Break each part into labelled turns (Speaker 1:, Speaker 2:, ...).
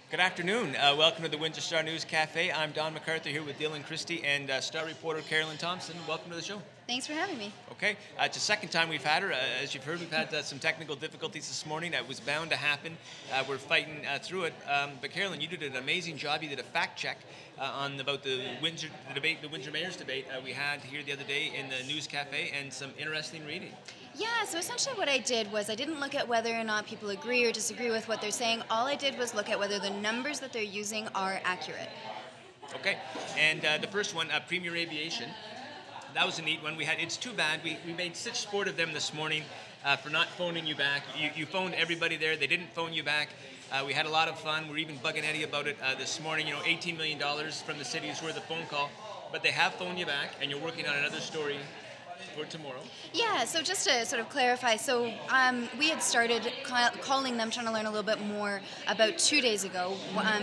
Speaker 1: Good afternoon. Welcome to the Windsor Star News Cafe. I'm Don McArthur here with Dylan Kristy and Star reporter Carolyn Thompson. Welcome to the show.
Speaker 2: Thanks for having me.
Speaker 1: Okay, it's the second time we've had her. As you've heard, we've had some technical difficulties this morning. It was bound to happen. We're fighting through it. But Carolyn, you did an amazing job. You did a fact check about the Windsor debate, the Windsor Mayor's debate we had here the other day in the News Cafe, and some interesting reading.
Speaker 2: Yeah, so essentially what I did was I didn't look at whether or not people agree or disagree with what they're saying. All I did was look at whether the numbers that they're using are accurate.
Speaker 1: Okay, and the first one, Premier Aviation. That was a neat one. It's too bad. We made such sport of them this morning for not phoning you back. You phoned everybody there. They didn't phone you back. We had a lot of fun. We're even bugging Eddie about it this morning. You know, $18 million from the city is worth a phone call. But they have phoned you back, and you're working on another story for tomorrow.
Speaker 2: Yeah, so just to sort of clarify, so we had started calling them, trying to learn a little bit more about 2 days ago,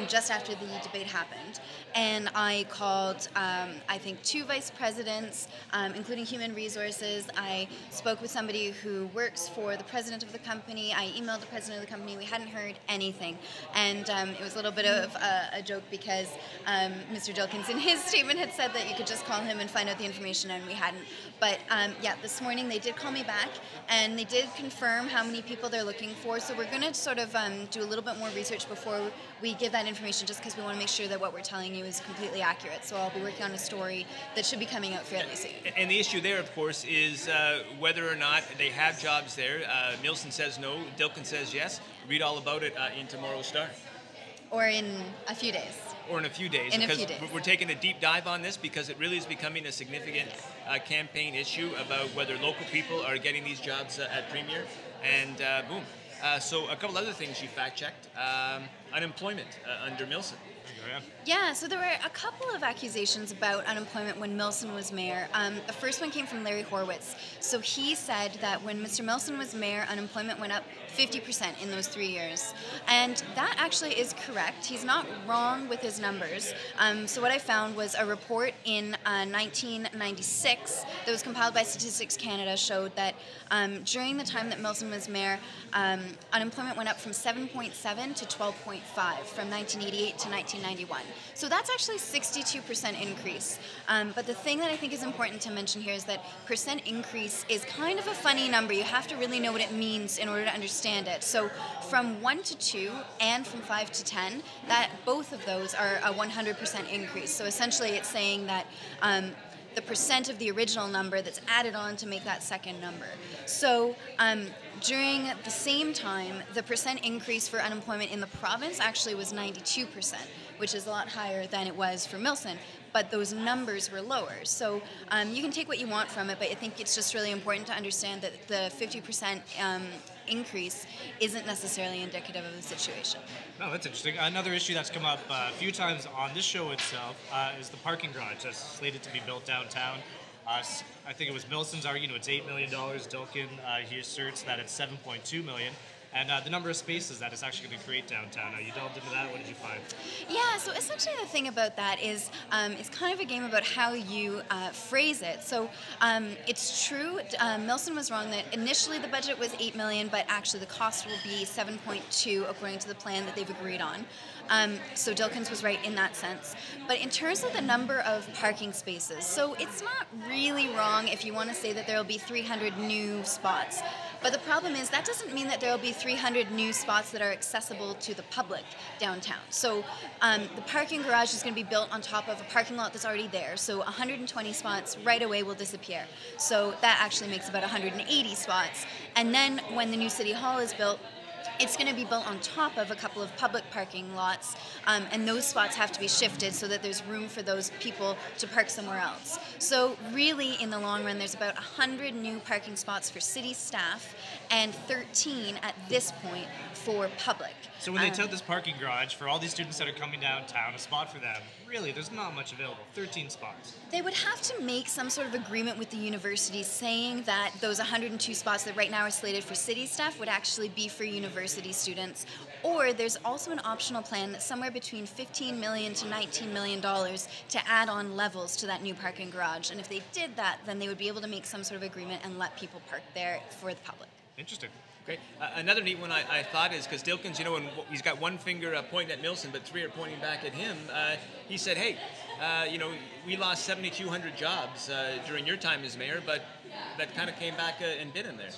Speaker 2: just after the debate happened. And I called, I think, 2 vice presidents, including human resources. I spoke with somebody who works for the president of the company. I emailed the president of the company. We hadn't heard anything. And it was a little bit of a joke because Mr. Dilkins in his statement had said that you could just call him and find out the information, and we hadn't. But yeah, this morning they did call me back, and they did confirm how many people they're looking for. So we're going to sort of do a little bit more research before we give that information, just because we want to make sure that what we're telling you is completely accurate. So I'll be working on a story that should be coming out fairly soon.
Speaker 1: And the issue there, of course, is whether or not they have jobs there. Milson says no, Dilkins says yes. Read all about it in tomorrow's Star.
Speaker 2: Or in a few days.
Speaker 1: Or in a few days.
Speaker 2: In a
Speaker 1: because
Speaker 2: few days.
Speaker 1: We're taking a deep dive on this because it really is becoming a significant campaign issue about whether local people are getting these jobs at Premier. And boom. So a couple other things you fact-checked. Unemployment under Milson.
Speaker 2: Yeah, so there were a couple of accusations about unemployment when Milson was mayor. The first one came from Larry Horwitz. So he said that when Mr. Milson was mayor, unemployment went up 50% in those 3 years. And that actually is correct. He's not wrong with his numbers. So what I found was a report in 1996 that was compiled by Statistics Canada showed that during the time that Milson was mayor, unemployment went up from 7.7 to 12.5 from 1988 to 1991. So that's actually 62% increase. But the thing that I think is important to mention here is that percent increase is kind of a funny number. You have to really know what it means in order to understand it. So from 1 to 2 and from 5 to 10, that both of those are a 100% increase. So essentially it's saying that the percent of the original number that's added on to make that second number. So during the same time, the percent increase for unemployment in the province actually was 92%, which is a lot higher than it was for Milson, but those numbers were lower. So you can take what you want from it, but I think it's just really important to understand that the 50% increase isn't necessarily indicative of the situation.
Speaker 3: No, that's interesting. Another issue that's come up a few times on this show itself is the parking garage that's slated to be built downtown. I think it was Milson's arguing it's $8 million. Dilkin, he asserts that it's $7.2 million. And the number of spaces that it's actually going to create downtown. You delved into that. What did you find?
Speaker 2: Yeah, so essentially the thing about that is it's kind of a game about how you phrase it. So it's true, Milson was wrong that initially the budget was $8 million, but actually the cost will be $7.2 according to the plan that they've agreed on. So Dilkins was right in that sense. But in terms of the number of parking spaces, so it's not really wrong if you want to say that there will be 300 new spots. But the problem is that doesn't mean that there will be 300 new spots that are accessible to the public downtown. So the parking garage is going to be built on top of a parking lot that's already there. So 120 spots right away will disappear. So that actually makes about 180 spots. And then when the new City Hall is built, it's going to be built on top of a couple of public parking lots, and those spots have to be shifted so that there's room for those people to park somewhere else. So really, in the long run, there's about 100 new parking spots for city staff and 13 at this point for public.
Speaker 3: So when they tout this parking garage, for all these students that are coming downtown, a spot for them, really, there's not much available, 13 spots.
Speaker 2: They would have to make some sort of agreement with the university saying that those 102 spots that right now are slated for city staff would actually be for university students. Or there's also an optional plan that's somewhere between $15 million to $19 million to add on levels to that new parking garage. And if they did that, then they would be able to make some sort of agreement and let people park there for the public.
Speaker 3: Interesting.
Speaker 1: Okay. Another neat one I thought is because Dilkins, and he's got one finger pointing at Milson, but three are pointing back at him. He said, "Hey, we lost 7,200 jobs during your time as mayor, but that kind of came back and bit him there."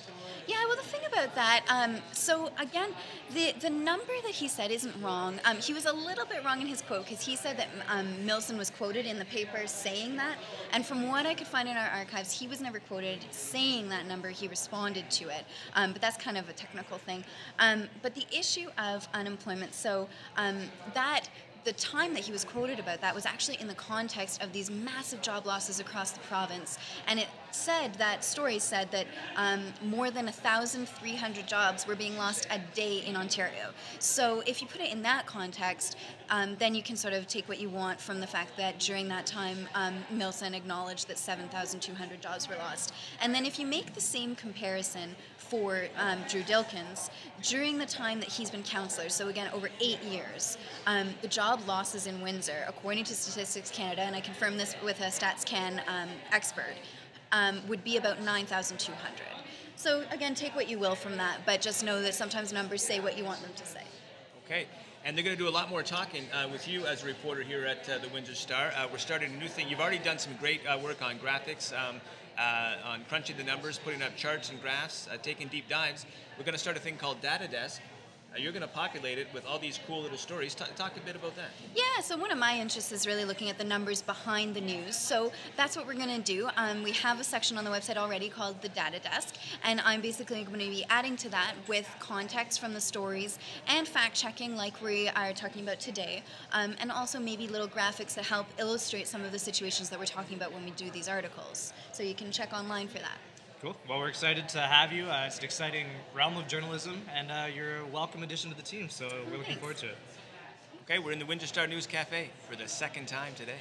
Speaker 2: Yeah, well, the thing about that, so again, the number that he said isn't wrong. He was a little bit wrong in his quote because he said that Milson was quoted in the paper saying that, and from what I could find in our archives, he was never quoted saying that number. He responded to it, but that's kind of a technical thing. But the issue of unemployment, so that the time that he was quoted about that was actually in the context of these massive job losses across the province. And that story said that more than 1,300 jobs were being lost a day in Ontario. So if you put it in that context, then you can sort of take what you want from the fact that during that time, Milson acknowledged that 7,200 jobs were lost. And then if you make the same comparison for Drew Dilkins, during the time that he's been councillor, so again, over 8 years, the job losses in Windsor, according to Statistics Canada, and I confirm this with a StatsCan expert, would be about 9,200. So again, take what you will from that, but just know that sometimes numbers say what you want them to say.
Speaker 1: Okay. And they're going to do a lot more talking with you as a reporter here at the Windsor Star. We're starting a new thing. You've already done some great work on graphics, on crunching the numbers, putting up charts and graphs, taking deep dives. We're going to start a thing called Data Desk. You're going to populate it with all these cool little stories. Talk a bit about that.
Speaker 2: Yeah, so one of my interests is really looking at the numbers behind the news. So that's what we're going to do. We have a section on the website already called the Data Desk, and I'm basically going to be adding to that with context from the stories and fact-checking like we are talking about today, and also maybe little graphics that help illustrate some of the situations that we're talking about when we do these articles. So you can check online for that.
Speaker 3: Cool. Well, we're excited to have you. It's an exciting realm of journalism, and you're a welcome addition to the team, so we're looking forward to it.
Speaker 1: Okay, we're in the Windsor Star News Cafe for the second time today.